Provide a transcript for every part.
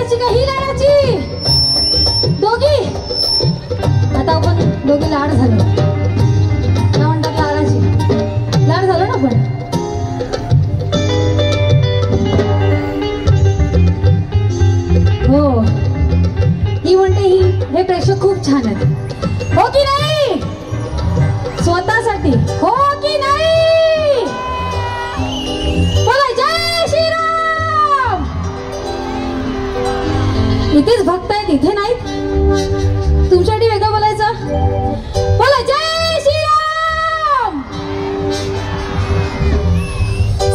लाडाची का ही लाडाची? दोघी आता आपण दोघी लाड झालो. काय म्हणतात लाडाची? लाड झालो ना आपण. हो ही म्हणते ही हे प्रेक्षक खूप छान आहेत. हो की नाही? स्वतःसाठी हो की नाही? बोला जय श्रीराम. इथेच भक्त आहेत, इथे नाहीत. तुमच्यासाठी वेगळं बोलायचं. बोला जय श्रीराम.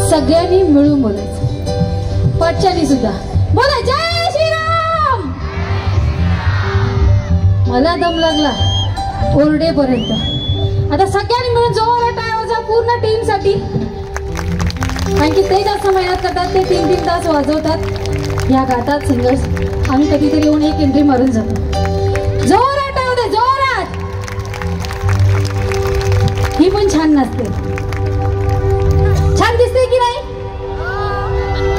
सगळ्यांनी मिळून बोलायचं. पटच्यानी सुद्धा बोला जय श्रीराम. मला दम लागला ओरडेपर्यंत. आता सगळ्यांनी मिळून जोरात टाळ्या वाजवा पूर्ण टीम साठी. कारण की ते जास्त मेहनत करतात, ते 3-3 तास वाजवतात, या गातात सिंगर्स. आम्ही कधीतरी येऊन एक एंट्री मारून जातो. जोरात टाळ्या वाजवा, जोरात. ही पण छान नसते. छान दिसते की नाही?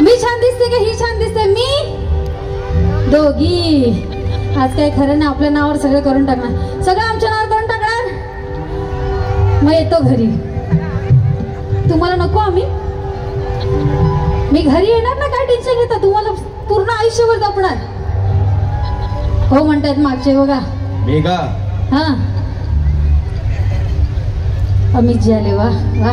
मी छान दिसते का ही छान दिसते? मी दोघी आज काय खरं ना, आपल्या नावावर सगळं करून टाकणार. सगळं आमच्या नावावर करून टाकणार. मग येतो घरी. तुम्हाला नको आम्ही? मी घरी येणार ना, काय टेन्शन घेता? तुम्हाला पूर्ण आयुष्यभर जपणार. हो म्हणतात मागचे बघा मेघा. हा अमित जी आले. वा वा.